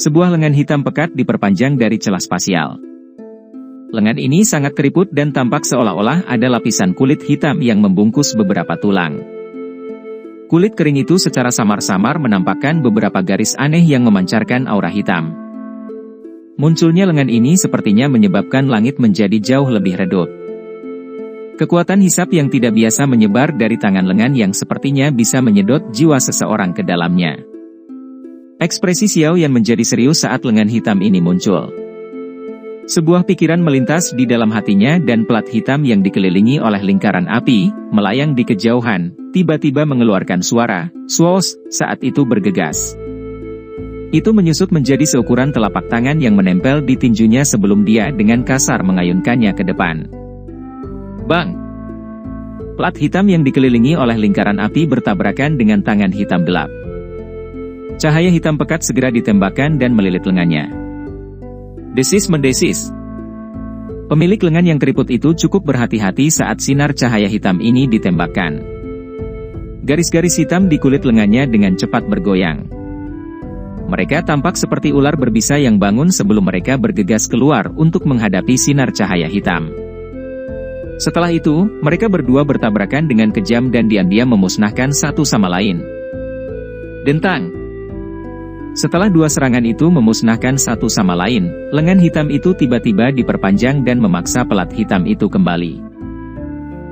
Sebuah lengan hitam pekat diperpanjang dari celah spasial. Lengan ini sangat keriput dan tampak seolah-olah ada lapisan kulit hitam yang membungkus beberapa tulang. Kulit kering itu secara samar-samar menampakkan beberapa garis aneh yang memancarkan aura hitam. Munculnya lengan ini sepertinya menyebabkan langit menjadi jauh lebih redup. Kekuatan hisap yang tidak biasa menyebar dari tangan lengan yang sepertinya bisa menyedot jiwa seseorang ke dalamnya. Ekspresi Xiao Yan menjadi serius saat lengan hitam ini muncul. Sebuah pikiran melintas di dalam hatinya dan pelat hitam yang dikelilingi oleh lingkaran api, melayang di kejauhan, tiba-tiba mengeluarkan suara, "Swoosh," saat itu bergegas. Itu menyusut menjadi seukuran telapak tangan yang menempel di tinjunya sebelum dia dengan kasar mengayunkannya ke depan. Bang! Pelat hitam yang dikelilingi oleh lingkaran api bertabrakan dengan tangan hitam gelap. Cahaya hitam pekat segera ditembakkan dan melilit lengannya. Desis mendesis. Pemilik lengan yang keriput itu cukup berhati-hati saat sinar cahaya hitam ini ditembakkan. Garis-garis hitam di kulit lengannya dengan cepat bergoyang. Mereka tampak seperti ular berbisa yang bangun sebelum mereka bergegas keluar untuk menghadapi sinar cahaya hitam. Setelah itu, mereka berdua bertabrakan dengan kejam dan diam-diam memusnahkan satu sama lain. Dentang! Setelah dua serangan itu memusnahkan satu sama lain, lengan hitam itu tiba-tiba diperpanjang dan memaksa pelat hitam itu kembali.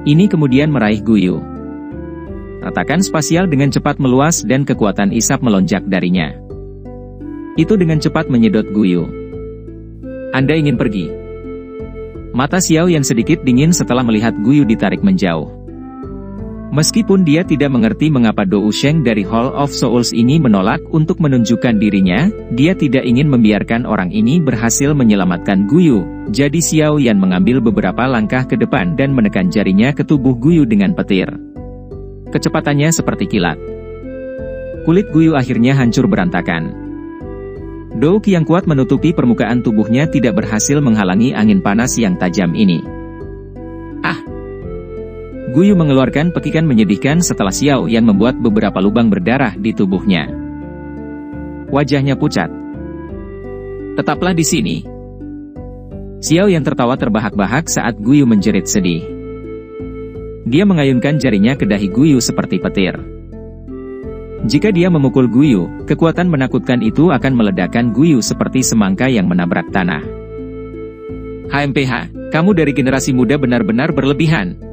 Ini kemudian meraih Guyu. Retakan spasial dengan cepat meluas dan kekuatan isap melonjak darinya. Itu dengan cepat menyedot Guyu. Anda ingin pergi? Mata Xiao Yan sedikit dingin setelah melihat Guyu ditarik menjauh. Meskipun dia tidak mengerti mengapa Dou Sheng dari Hall of Souls ini menolak untuk menunjukkan dirinya, dia tidak ingin membiarkan orang ini berhasil menyelamatkan Guyu, jadi Xiao Yan mengambil beberapa langkah ke depan dan menekan jarinya ke tubuh Guyu dengan petir. Kecepatannya seperti kilat. Kulit Guyu akhirnya hancur berantakan. Dou Qi yang kuat menutupi permukaan tubuhnya tidak berhasil menghalangi angin panas yang tajam ini. Ah! Guyu mengeluarkan pekikan menyedihkan setelah Xiao Yan membuat beberapa lubang berdarah di tubuhnya. Wajahnya pucat. Tetaplah di sini. Xiao Yan tertawa terbahak-bahak saat Guyu menjerit sedih. Dia mengayunkan jarinya ke dahi Guyu seperti petir. Jika dia memukul Guyu, kekuatan menakutkan itu akan meledakkan Guyu seperti semangka yang menabrak tanah. HMPH, kamu dari generasi muda benar-benar berlebihan.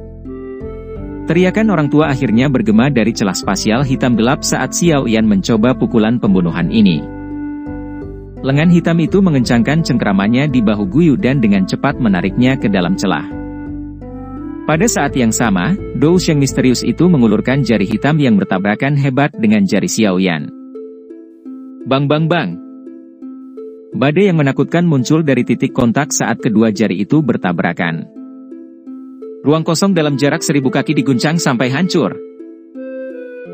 Teriakan orang tua akhirnya bergema dari celah spasial hitam gelap saat Xiao Yan mencoba pukulan pembunuhan ini. Lengan hitam itu mengencangkan cengkeramannya di bahu Guyu dan dengan cepat menariknya ke dalam celah. Pada saat yang sama, Dou Sheng misterius itu mengulurkan jari hitam yang bertabrakan hebat dengan jari Xiao Yan. Bang bang bang! Badai yang menakutkan muncul dari titik kontak saat kedua jari itu bertabrakan. Ruang kosong dalam jarak 1000 kaki diguncang sampai hancur.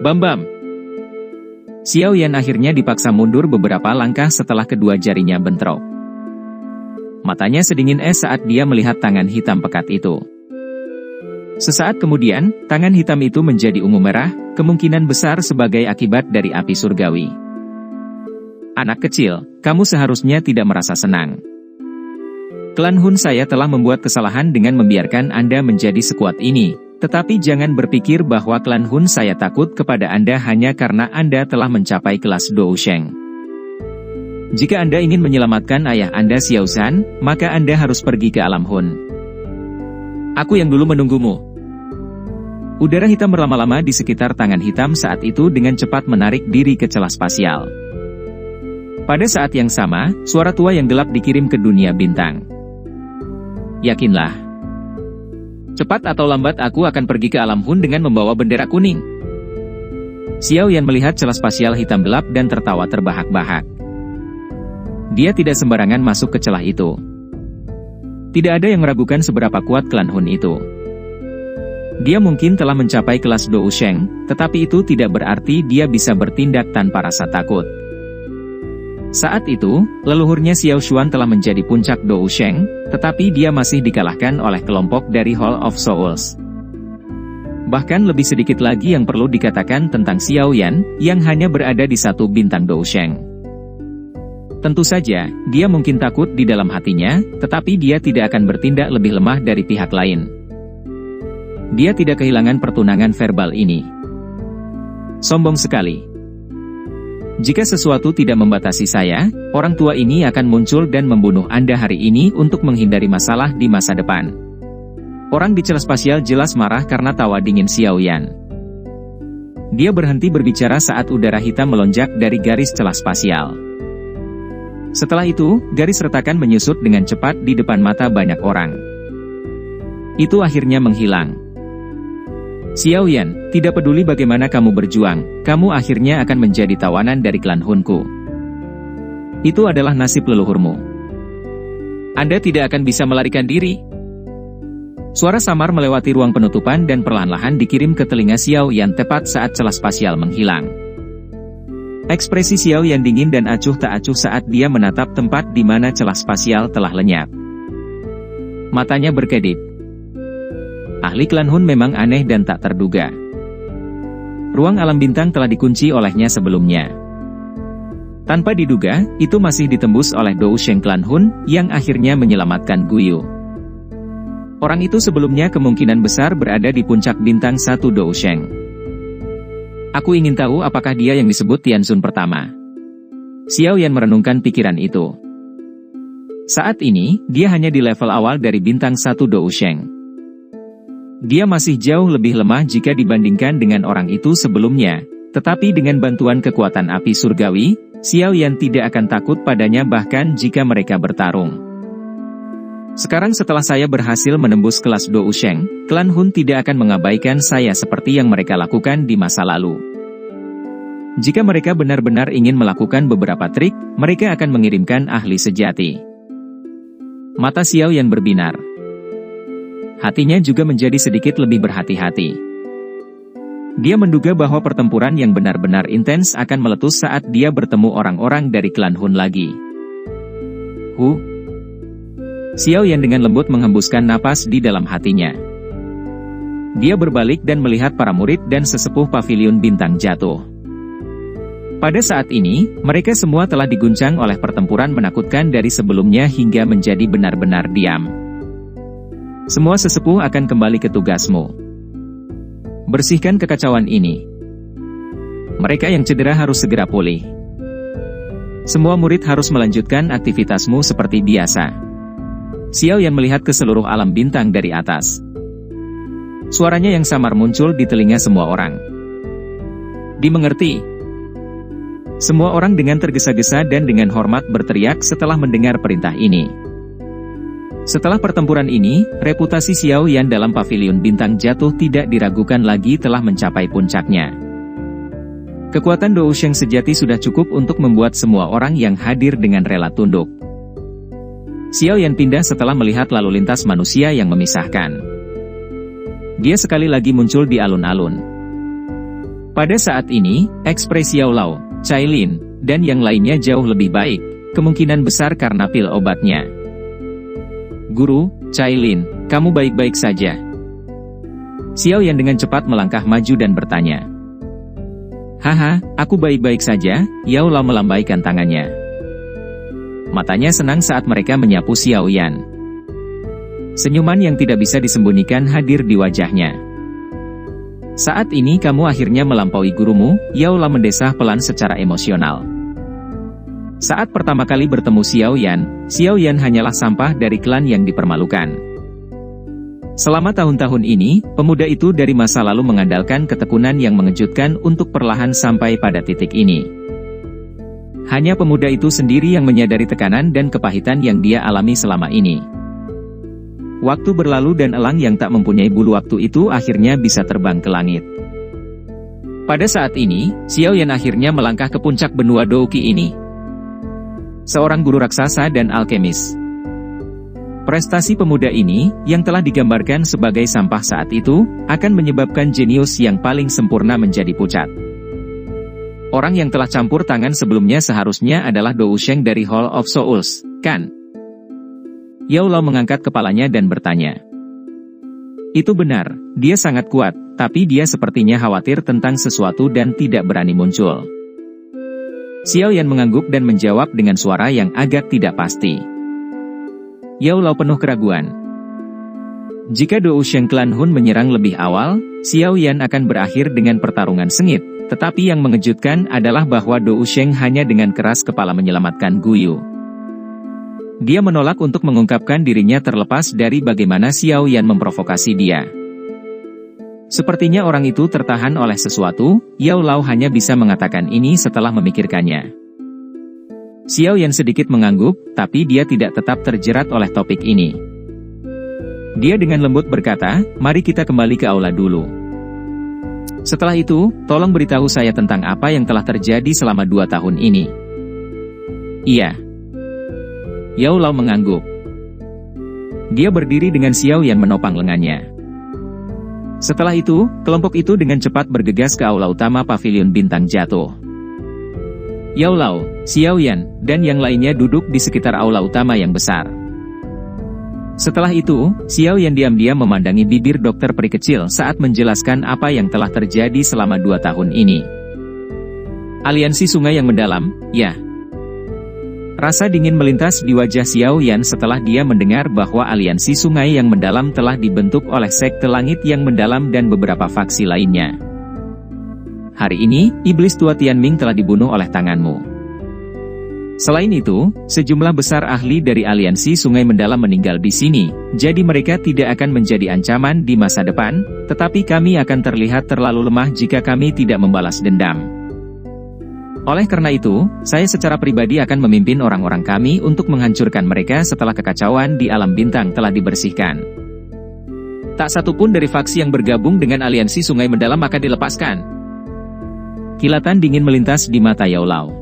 Bam-bam! Xiao Yan akhirnya dipaksa mundur beberapa langkah setelah kedua jarinya bentrok. Matanya sedingin es saat dia melihat tangan hitam pekat itu. Sesaat kemudian, tangan hitam itu menjadi ungu merah, kemungkinan besar sebagai akibat dari api surgawi. Anak kecil, kamu seharusnya tidak merasa senang. Klan Hun saya telah membuat kesalahan dengan membiarkan Anda menjadi sekuat ini, tetapi jangan berpikir bahwa klan Hun saya takut kepada Anda hanya karena Anda telah mencapai kelas Dou Sheng. Jika Anda ingin menyelamatkan ayah Anda Xiao Zhan, maka Anda harus pergi ke alam Hun. Aku yang dulu menunggumu. Udara hitam berlama-lama di sekitar tangan hitam saat itu dengan cepat menarik diri ke celah spasial. Pada saat yang sama, suara tua yang gelap dikirim ke dunia bintang. Yakinlah. Cepat atau lambat aku akan pergi ke alam Hun dengan membawa bendera kuning. Xiao Yan melihat celah spasial hitam gelap dan tertawa terbahak-bahak. Dia tidak sembarangan masuk ke celah itu. Tidak ada yang meragukan seberapa kuat klan Hun itu. Dia mungkin telah mencapai kelas Dou Sheng, tetapi itu tidak berarti dia bisa bertindak tanpa rasa takut. Saat itu, leluhurnya Xiao Xuan telah menjadi puncak Dou Sheng, tetapi dia masih dikalahkan oleh kelompok dari Hall of Souls. Bahkan lebih sedikit lagi yang perlu dikatakan tentang Xiao Yan, yang hanya berada di satu bintang Dou Sheng. Tentu saja, dia mungkin takut di dalam hatinya, tetapi dia tidak akan bertindak lebih lemah dari pihak lain. Dia tidak kehilangan pertunangan verbal ini. Sombong sekali. Jika sesuatu tidak membatasi saya, orang tua ini akan muncul dan membunuh Anda hari ini untuk menghindari masalah di masa depan. Orang di celah spasial jelas marah karena tawa dingin Xiao Yan. Dia berhenti berbicara saat udara hitam melonjak dari garis celah spasial. Setelah itu, garis retakan menyusut dengan cepat di depan mata banyak orang. Itu akhirnya menghilang. Xiao Yan, tidak peduli bagaimana kamu berjuang, kamu akhirnya akan menjadi tawanan dari klan Hunku. Itu adalah nasib leluhurmu. Anda tidak akan bisa melarikan diri. Suara samar melewati ruang penutupan dan perlahan-lahan dikirim ke telinga Xiao Yan tepat saat celah spasial menghilang. Ekspresi Xiao Yan dingin dan acuh tak acuh saat dia menatap tempat di mana celah spasial telah lenyap. Matanya berkedip. Ahli klan Hun memang aneh dan tak terduga. Ruang alam bintang telah dikunci olehnya sebelumnya. Tanpa diduga, itu masih ditembus oleh Dou Sheng klan Hun, yang akhirnya menyelamatkan Guyu. Orang itu sebelumnya kemungkinan besar berada di puncak bintang 1 Dou Sheng. Aku ingin tahu apakah dia yang disebut Tianzun pertama. Xiao Yan merenungkan pikiran itu. Saat ini, dia hanya di level awal dari bintang 1 Dou Sheng. Dia masih jauh lebih lemah jika dibandingkan dengan orang itu sebelumnya, tetapi dengan bantuan kekuatan api surgawi, Xiao Yan tidak akan takut padanya bahkan jika mereka bertarung. Sekarang setelah saya berhasil menembus kelas Dou Sheng, klan Hun tidak akan mengabaikan saya seperti yang mereka lakukan di masa lalu. Jika mereka benar-benar ingin melakukan beberapa trik, mereka akan mengirimkan ahli sejati. Mata Xiao Yan berbinar. Hatinya juga menjadi sedikit lebih berhati-hati. Dia menduga bahwa pertempuran yang benar-benar intens akan meletus saat dia bertemu orang-orang dari klan Hun lagi. Xiao Yan dengan lembut menghembuskan napas di dalam hatinya. Dia berbalik dan melihat para murid dan sesepuh pavilion bintang jatuh. Pada saat ini, mereka semua telah diguncang oleh pertempuran menakutkan dari sebelumnya hingga menjadi benar-benar diam. Semua sesepuh akan kembali ke tugasmu. Bersihkan kekacauan ini. Mereka yang cedera harus segera pulih. Semua murid harus melanjutkan aktivitasmu seperti biasa. Xiao Yan melihat ke seluruh alam bintang dari atas. Suaranya yang samar muncul di telinga semua orang. Dimengerti. Semua orang dengan tergesa-gesa dan dengan hormat berteriak setelah mendengar perintah ini. Setelah pertempuran ini, reputasi Xiao Yan dalam pavilion bintang jatuh tidak diragukan lagi telah mencapai puncaknya. Kekuatan Dou Sheng sejati sudah cukup untuk membuat semua orang yang hadir dengan rela tunduk. Xiao Yan pindah setelah melihat lalu lintas manusia yang memisahkan. Dia sekali lagi muncul di alun-alun. Pada saat ini, ekspresi Yao Lao, Cai Lin, dan yang lainnya jauh lebih baik, kemungkinan besar karena pil obatnya. Guru, Cai Lin, kamu baik-baik saja? Xiao Yan dengan cepat melangkah maju dan bertanya. Haha, aku baik-baik saja, Yao Lao melambaikan tangannya. Matanya senang saat mereka menyapu Xiao Yan. Senyuman yang tidak bisa disembunyikan hadir di wajahnya. Saat ini kamu akhirnya melampaui gurumu, Yao Lao mendesah pelan secara emosional. Saat pertama kali bertemu Xiao Yan hanyalah sampah dari klan yang dipermalukan. Selama tahun-tahun ini, pemuda itu dari masa lalu mengandalkan ketekunan yang mengejutkan untuk perlahan sampai pada titik ini. Hanya pemuda itu sendiri yang menyadari tekanan dan kepahitan yang dia alami selama ini. Waktu berlalu dan elang yang tak mempunyai bulu waktu itu akhirnya bisa terbang ke langit. Pada saat ini, Xiao Yan akhirnya melangkah ke puncak benua Douqi ini. Seorang guru raksasa dan alkemis. Prestasi pemuda ini, yang telah digambarkan sebagai sampah saat itu, akan menyebabkan jenius yang paling sempurna menjadi pucat. Orang yang telah campur tangan sebelumnya seharusnya adalah Dou Sheng dari Hall of Souls, kan? Yao Lao mengangkat kepalanya dan bertanya. Itu benar, dia sangat kuat, tapi dia sepertinya khawatir tentang sesuatu dan tidak berani muncul. Xiao Yan mengangguk dan menjawab dengan suara yang agak tidak pasti. Yao Lao penuh keraguan. Jika Dou Sheng Klan Hun menyerang lebih awal, Xiao Yan akan berakhir dengan pertarungan sengit, tetapi yang mengejutkan adalah bahwa Dou Sheng hanya dengan keras kepala menyelamatkan Guyu. Dia menolak untuk mengungkapkan dirinya terlepas dari bagaimana Xiao Yan memprovokasi dia. Sepertinya orang itu tertahan oleh sesuatu, Yao Lao hanya bisa mengatakan ini setelah memikirkannya. Xiao Yan sedikit mengangguk, tapi dia tidak tetap terjerat oleh topik ini. Dia dengan lembut berkata, mari kita kembali ke aula dulu. Setelah itu, tolong beritahu saya tentang apa yang telah terjadi selama 2 tahun ini. Iya. Yao Lao mengangguk. Dia berdiri dengan Xiao Yan menopang lengannya. Setelah itu, kelompok itu dengan cepat bergegas ke aula utama pavilion bintang jatuh. Yao Lao, Xiao Yan, dan yang lainnya duduk di sekitar aula utama yang besar. Setelah itu, Xiao Yan diam-diam memandangi bibir dokter peri kecil saat menjelaskan apa yang telah terjadi selama 2 tahun ini. Aliansi sungai yang mendalam, ya. Rasa dingin melintas di wajah Xiao Yan setelah dia mendengar bahwa aliansi sungai yang mendalam telah dibentuk oleh sekte langit yang mendalam dan beberapa faksi lainnya. Hari ini, iblis tua Tianming telah dibunuh oleh tanganmu. Selain itu, sejumlah besar ahli dari aliansi sungai mendalam meninggal di sini, jadi mereka tidak akan menjadi ancaman di masa depan, tetapi kami akan terlihat terlalu lemah jika kami tidak membalas dendam. Oleh karena itu, saya secara pribadi akan memimpin orang-orang kami untuk menghancurkan mereka setelah kekacauan di alam bintang telah dibersihkan. Tak satupun dari faksi yang bergabung dengan aliansi sungai mendalam akan dilepaskan. Kilatan dingin melintas di mata Yao Lao.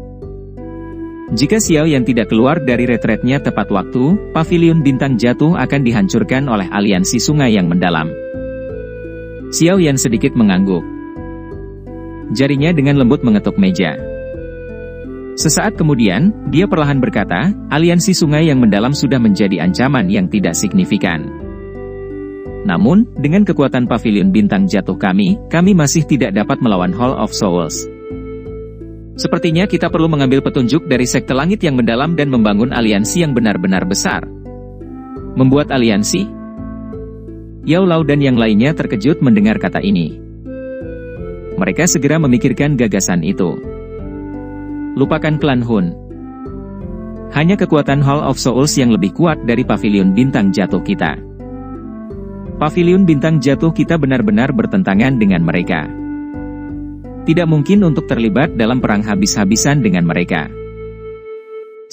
Jika Xiao Yan tidak keluar dari retretnya tepat waktu, pavilion bintang jatuh akan dihancurkan oleh aliansi sungai yang mendalam. Xiao Yan sedikit mengangguk. Jarinya dengan lembut mengetuk meja. Sesaat kemudian, dia perlahan berkata, aliansi sungai yang mendalam sudah menjadi ancaman yang tidak signifikan. Namun, dengan kekuatan pavilion bintang jatuh kami masih tidak dapat melawan Hall of Souls. Sepertinya kita perlu mengambil petunjuk dari sekte langit yang mendalam dan membangun aliansi yang benar-benar besar. Membuat aliansi? Yao Lao dan yang lainnya terkejut mendengar kata ini. Mereka segera memikirkan gagasan itu. Lupakan klan Hun. Hanya kekuatan Hall of Souls yang lebih kuat dari pavilion bintang jatuh kita. Pavilion bintang jatuh kita benar-benar bertentangan dengan mereka. Tidak mungkin untuk terlibat dalam perang habis-habisan dengan mereka.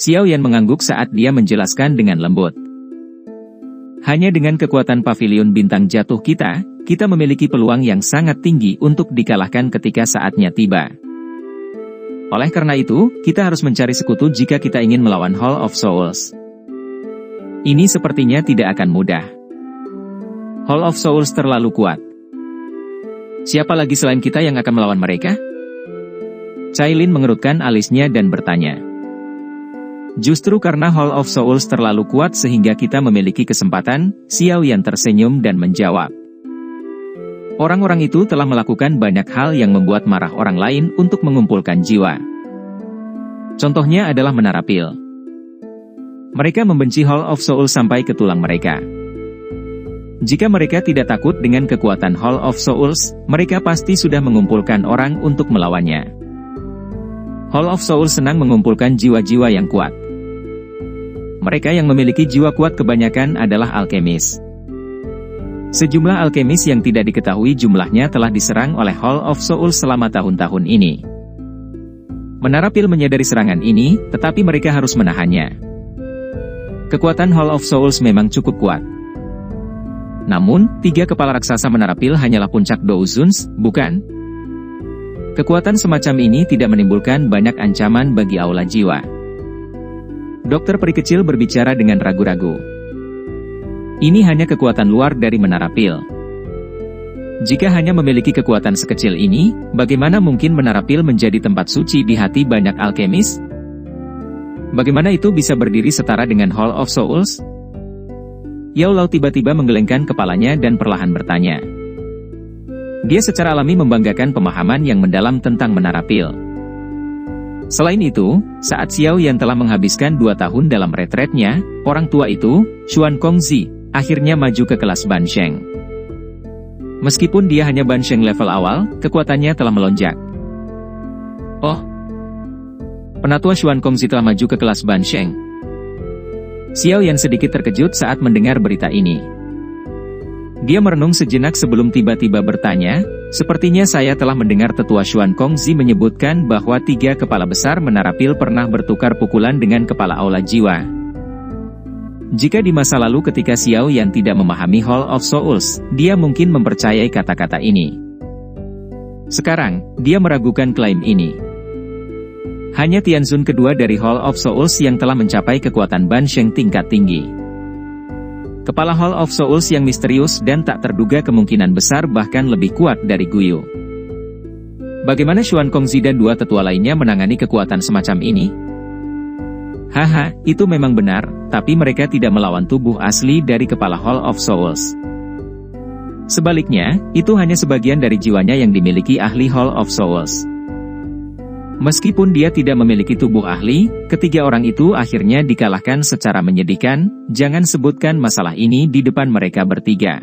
Xiao Yan mengangguk saat dia menjelaskan dengan lembut. Hanya dengan kekuatan pavilion bintang jatuh kita memiliki peluang yang sangat tinggi untuk dikalahkan ketika saatnya tiba. Oleh karena itu, kita harus mencari sekutu jika kita ingin melawan Hall of Souls. Ini sepertinya tidak akan mudah. Hall of Souls terlalu kuat. Siapa lagi selain kita yang akan melawan mereka? Cailin mengerutkan alisnya dan bertanya. Justru karena Hall of Souls terlalu kuat sehingga kita memiliki kesempatan, Xiao Yan tersenyum dan menjawab. Orang-orang itu telah melakukan banyak hal yang membuat marah orang lain untuk mengumpulkan jiwa. Contohnya adalah Menara Pil. Mereka membenci Hall of Souls sampai ke tulang mereka. Jika mereka tidak takut dengan kekuatan Hall of Souls, mereka pasti sudah mengumpulkan orang untuk melawannya. Hall of Souls senang mengumpulkan jiwa-jiwa yang kuat. Mereka yang memiliki jiwa kuat kebanyakan adalah alkemis. Sejumlah alkemis yang tidak diketahui jumlahnya telah diserang oleh Hall of Souls selama tahun-tahun ini. Menara Pil menyadari serangan ini, tetapi mereka harus menahannya. Kekuatan Hall of Souls memang cukup kuat. Namun, 3 kepala raksasa Menara Pil hanyalah puncak Douzuns, bukan? Kekuatan semacam ini tidak menimbulkan banyak ancaman bagi aula jiwa. Dokter peri kecil berbicara dengan ragu-ragu. Ini hanya kekuatan luar dari Menara Pil. Jika hanya memiliki kekuatan sekecil ini, bagaimana mungkin Menara Pil menjadi tempat suci di hati banyak alkemis? Bagaimana itu bisa berdiri setara dengan Hall of Souls? Yao Lao tiba-tiba menggelengkan kepalanya dan perlahan bertanya. Dia secara alami membanggakan pemahaman yang mendalam tentang Menara Pil. Selain itu, saat Xiao Yan telah menghabiskan 2 tahun dalam retretnya, orang tua itu, Xuan Kongzi, akhirnya maju ke kelas Bansheng. Meskipun dia hanya Bansheng level awal, kekuatannya telah melonjak. Oh, penatua Xuan Kongzi telah maju ke kelas Bansheng. Xiao Yan sedikit terkejut saat mendengar berita ini. Dia merenung sejenak sebelum tiba-tiba bertanya, sepertinya saya telah mendengar tetua Xuan Kongzi menyebutkan bahwa 3 kepala besar menara pil pernah bertukar pukulan dengan kepala aula jiwa. Jika di masa lalu ketika Xiao Yan tidak memahami Hall of Souls, dia mungkin mempercayai kata-kata ini. Sekarang, dia meragukan klaim ini. Hanya Tianzun kedua dari Hall of Souls yang telah mencapai kekuatan Bansheng tingkat tinggi. Kepala Hall of Souls yang misterius dan tak terduga kemungkinan besar bahkan lebih kuat dari Guyu. Bagaimana Xuan Kongzi dan 2 tetua lainnya menangani kekuatan semacam ini? Haha, itu memang benar, tapi mereka tidak melawan tubuh asli dari kepala Hall of Souls. Sebaliknya, itu hanya sebagian dari jiwanya yang dimiliki ahli Hall of Souls. Meskipun dia tidak memiliki tubuh ahli, ketiga orang itu akhirnya dikalahkan secara menyedihkan. Jangan sebutkan masalah ini di depan mereka bertiga.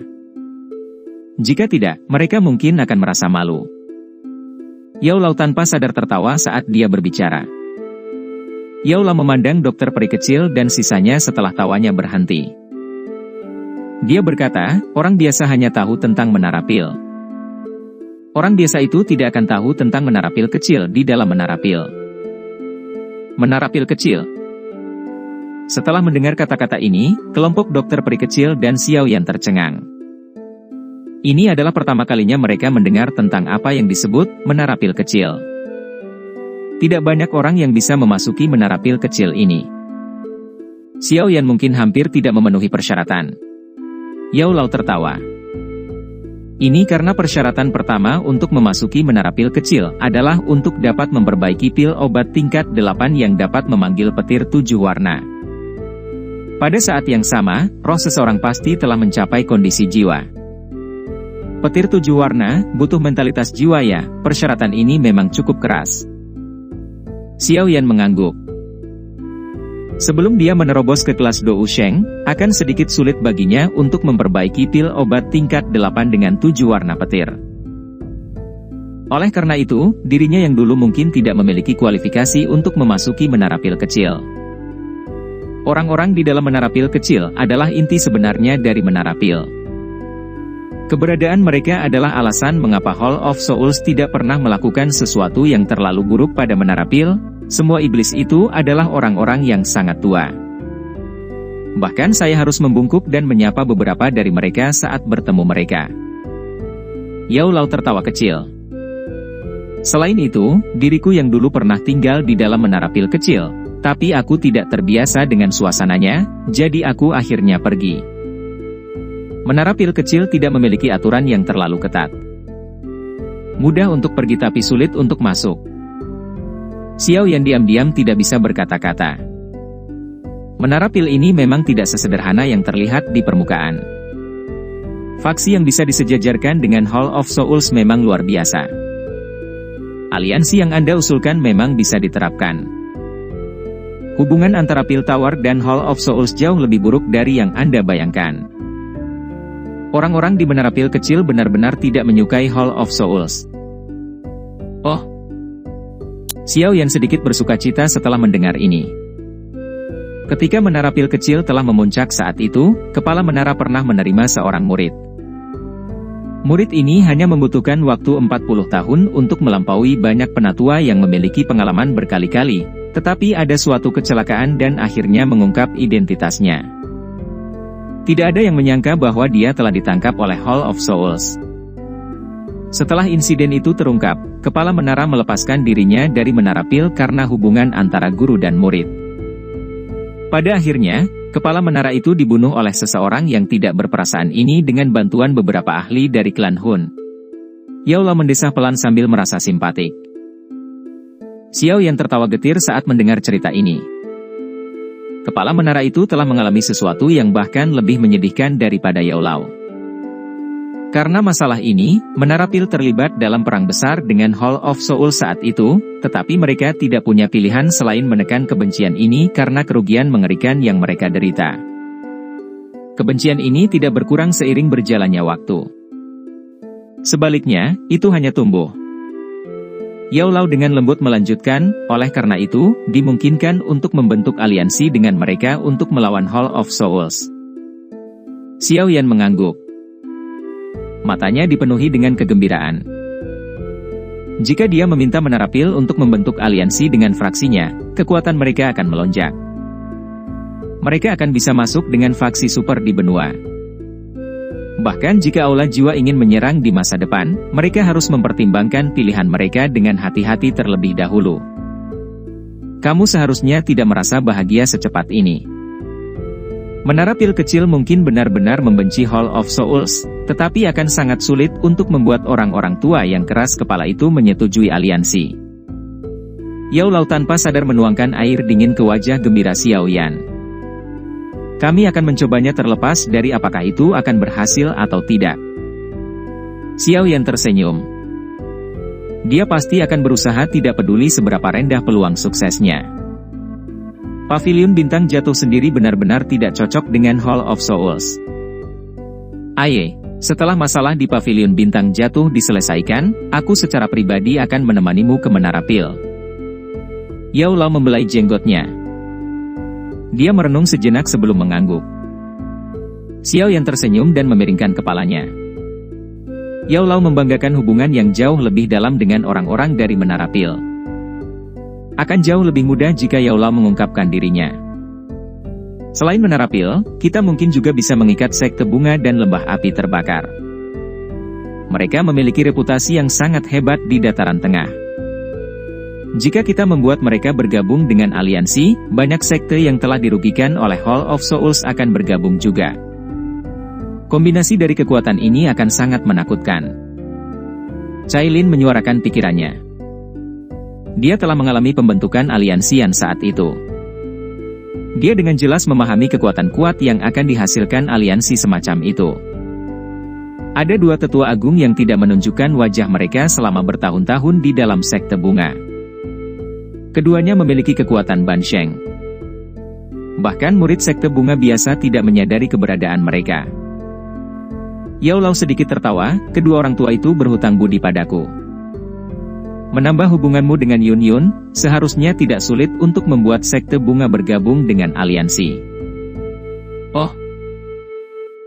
Jika tidak, mereka mungkin akan merasa malu. Yao Lao tanpa sadar tertawa saat dia berbicara. Yao Lao memandang dokter peri kecil dan sisanya setelah tawanya berhenti. Dia berkata, orang biasa hanya tahu tentang menara pil. Orang biasa itu tidak akan tahu tentang menara pil kecil di dalam menara pil. Menara pil kecil. Setelah mendengar kata-kata ini, kelompok dokter peri kecil dan Xiao Yan tercengang. Ini adalah pertama kalinya mereka mendengar tentang apa yang disebut menara pil kecil. Tidak banyak orang yang bisa memasuki menara pil kecil ini. Xiao Yan mungkin hampir tidak memenuhi persyaratan. Yao Lao tertawa. Ini karena persyaratan pertama untuk memasuki menara pil kecil adalah untuk dapat memperbaiki pil obat tingkat 8 yang dapat memanggil petir 7 warna. Pada saat yang sama, roh seseorang pasti telah mencapai kondisi jiwa. Petir 7 warna, butuh mentalitas jiwa ya, persyaratan ini memang cukup keras. Xiao Yan mengangguk. Sebelum dia menerobos ke kelas Dou Sheng, akan sedikit sulit baginya untuk memperbaiki pil obat tingkat 8 dengan 7 warna petir. Oleh karena itu, dirinya yang dulu mungkin tidak memiliki kualifikasi untuk memasuki menara pil kecil. Orang-orang di dalam menara pil kecil adalah inti sebenarnya dari menara pil. Keberadaan mereka adalah alasan mengapa Hall of Souls tidak pernah melakukan sesuatu yang terlalu buruk pada menara pil. Semua iblis itu adalah orang-orang yang sangat tua. Bahkan saya harus membungkuk dan menyapa beberapa dari mereka saat bertemu mereka. Yao Lao tertawa kecil. Selain itu, diriku yang dulu pernah tinggal di dalam menara pil kecil, tapi aku tidak terbiasa dengan suasananya, jadi aku akhirnya pergi. Menara pil kecil tidak memiliki aturan yang terlalu ketat. Mudah untuk pergi tapi sulit untuk masuk. Xiao Yan diam-diam tidak bisa berkata-kata. Menara pil ini memang tidak sesederhana yang terlihat di permukaan. Faksi yang bisa disejajarkan dengan Hall of Souls memang luar biasa. Aliansi yang Anda usulkan memang bisa diterapkan. Hubungan antara Pil Tower dan Hall of Souls jauh lebih buruk dari yang Anda bayangkan. Orang-orang di menara pil kecil benar-benar tidak menyukai Hall of Souls. Oh. Xiao Yan sedikit bersukacita setelah mendengar ini. Ketika menara pil kecil telah memuncak saat itu, kepala menara pernah menerima seorang murid. Murid ini hanya membutuhkan waktu 40 tahun untuk melampaui banyak penatua yang memiliki pengalaman berkali-kali, tetapi ada suatu kecelakaan dan akhirnya mengungkap identitasnya. Tidak ada yang menyangka bahwa dia telah ditangkap oleh Hall of Souls. Setelah insiden itu terungkap, kepala menara melepaskan dirinya dari menara pil karena hubungan antara guru dan murid. Pada akhirnya, kepala menara itu dibunuh oleh seseorang yang tidak berperasaan ini dengan bantuan beberapa ahli dari klan Hun. Yao Lao mendesah pelan sambil merasa simpatik. Xiao Yan tertawa getir saat mendengar cerita ini. Kepala menara itu telah mengalami sesuatu yang bahkan lebih menyedihkan daripada Yao Lao. Karena masalah ini, Menara Pil terlibat dalam perang besar dengan Hall of Soul saat itu, tetapi mereka tidak punya pilihan selain menekan kebencian ini karena kerugian mengerikan yang mereka derita. Kebencian ini tidak berkurang seiring berjalannya waktu. Sebaliknya, itu hanya tumbuh. Yao Lao dengan lembut melanjutkan, oleh karena itu, dimungkinkan untuk membentuk aliansi dengan mereka untuk melawan Hall of Souls. Xiao Yan mengangguk. Matanya dipenuhi dengan kegembiraan. Jika dia meminta Menara Pil untuk membentuk aliansi dengan fraksinya, kekuatan mereka akan melonjak. Mereka akan bisa masuk dengan faksi super di benua. Bahkan jika Aula Jiwa ingin menyerang di masa depan, mereka harus mempertimbangkan pilihan mereka dengan hati-hati terlebih dahulu. Kamu seharusnya tidak merasa bahagia secepat ini. Menara Pil kecil mungkin benar-benar membenci Hall of Souls, tetapi akan sangat sulit untuk membuat orang-orang tua yang keras kepala itu menyetujui aliansi. Yao Lao tanpa sadar menuangkan air dingin ke wajah gembira Xiao Yan. Kami akan mencobanya terlepas dari apakah itu akan berhasil atau tidak. Xiao Yan tersenyum. Dia pasti akan berusaha tidak peduli seberapa rendah peluang suksesnya. Pavilion Bintang Jatuh sendiri benar-benar tidak cocok dengan Hall of Souls. Aye, setelah masalah di Pavilion Bintang Jatuh diselesaikan, aku secara pribadi akan menemanimu ke Menara Pil. Yao Lao membelai jenggotnya. Dia merenung sejenak sebelum mengangguk. Xiao Yan tersenyum dan memiringkan kepalanya. Yao Lao membanggakan hubungan yang jauh lebih dalam dengan orang-orang dari Menara Pil. Akan jauh lebih mudah jika Yao Lao mengungkapkan dirinya. Selain Menara Pil, kita mungkin juga bisa mengikat sekte bunga dan lembah api terbakar. Mereka memiliki reputasi yang sangat hebat di dataran tengah. Jika kita membuat mereka bergabung dengan aliansi, banyak sekte yang telah dirugikan oleh Hall of Souls akan bergabung juga. Kombinasi dari kekuatan ini akan sangat menakutkan. Cailin menyuarakan pikirannya. Dia telah mengalami pembentukan aliansian saat itu. Dia dengan jelas memahami kekuatan kuat yang akan dihasilkan aliansi semacam itu. Ada dua tetua agung yang tidak menunjukkan wajah mereka selama bertahun-tahun di dalam sekte bunga. Keduanya memiliki kekuatan Bansheng. Bahkan murid sekte bunga biasa tidak menyadari keberadaan mereka. Yao Lao sedikit tertawa, kedua orang tua itu berhutang budi padaku. Menambah hubunganmu dengan Yun Yun, seharusnya tidak sulit untuk membuat sekte bunga bergabung dengan aliansi. Oh.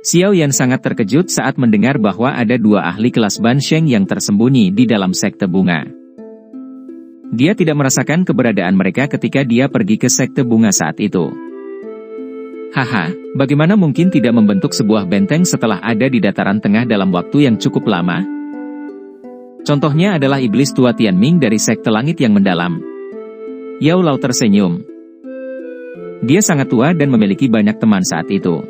Xiao Yan sangat terkejut saat mendengar bahwa ada dua ahli kelas Bansheng yang tersembunyi di dalam sekte bunga. Dia tidak merasakan keberadaan mereka ketika dia pergi ke sekte bunga saat itu. Haha, bagaimana mungkin tidak membentuk sebuah benteng setelah ada di dataran tengah dalam waktu yang cukup lama? Contohnya adalah iblis tua Tianming dari sekte langit yang mendalam. Yao Lao tersenyum. Dia sangat tua dan memiliki banyak teman saat itu.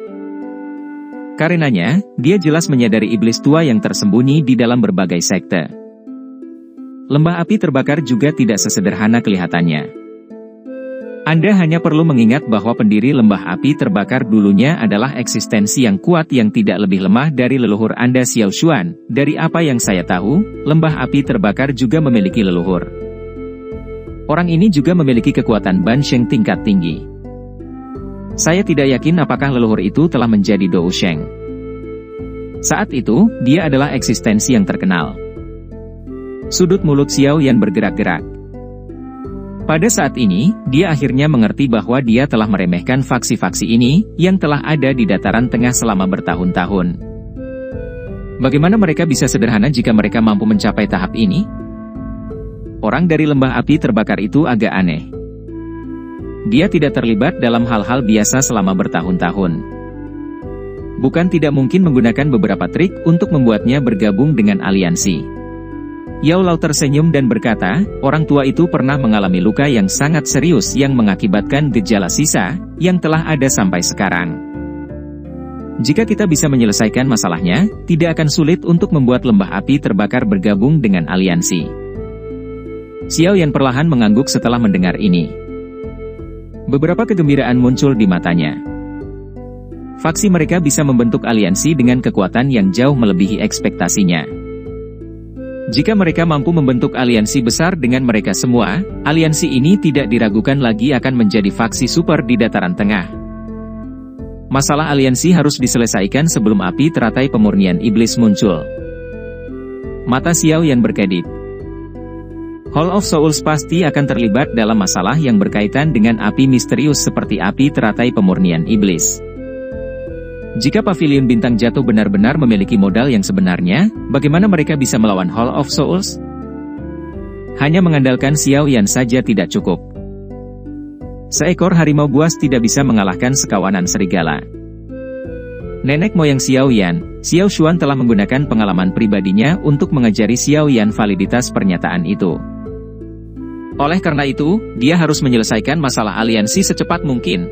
Karenanya, dia jelas menyadari iblis tua yang tersembunyi di dalam berbagai sekte. Lembah api terbakar juga tidak sesederhana kelihatannya. Anda hanya perlu mengingat bahwa pendiri lembah api terbakar dulunya adalah eksistensi yang kuat yang tidak lebih lemah dari leluhur Anda Xiao Xuan. Dari apa yang saya tahu, lembah api terbakar juga memiliki leluhur. Orang ini juga memiliki kekuatan Bansheng tingkat tinggi. Saya tidak yakin apakah leluhur itu telah menjadi Dou Sheng. Saat itu, dia adalah eksistensi yang terkenal. Sudut mulut Xiao Yan bergerak-gerak. Pada saat ini, dia akhirnya mengerti bahwa dia telah meremehkan faksi-faksi ini, yang telah ada di dataran tengah selama bertahun-tahun. Bagaimana mereka bisa sederhana jika mereka mampu mencapai tahap ini? Orang dari lembah api terbakar itu agak aneh. Dia tidak terlibat dalam hal-hal biasa selama bertahun-tahun. Bukan tidak mungkin menggunakan beberapa trik untuk membuatnya bergabung dengan aliansi. Yao Lao tersenyum dan berkata, orang tua itu pernah mengalami luka yang sangat serius yang mengakibatkan gejala sisa, yang telah ada sampai sekarang. Jika kita bisa menyelesaikan masalahnya, tidak akan sulit untuk membuat lembah api terbakar bergabung dengan aliansi. Xiao Yan perlahan mengangguk setelah mendengar ini. Beberapa kegembiraan muncul di matanya. Faksi mereka bisa membentuk aliansi dengan kekuatan yang jauh melebihi ekspektasinya. Jika mereka mampu membentuk aliansi besar dengan mereka semua, aliansi ini tidak diragukan lagi akan menjadi faksi super di dataran tengah. Masalah aliansi harus diselesaikan sebelum api teratai pemurnian iblis muncul. Mata Xiao Yan berkedip. Hall of Souls pasti akan terlibat dalam masalah yang berkaitan dengan api misterius seperti api teratai pemurnian iblis. Jika Pavilion Bintang Jatuh benar-benar memiliki modal yang sebenarnya, bagaimana mereka bisa melawan Hall of Souls? Hanya mengandalkan Xiao Yan saja tidak cukup. Seekor harimau buas tidak bisa mengalahkan sekawanan serigala. Nenek moyang Xiao Yan, Xiao Xuan telah menggunakan pengalaman pribadinya untuk mengajari Xiao Yan validitas pernyataan itu. Oleh karena itu, dia harus menyelesaikan masalah aliansi secepat mungkin.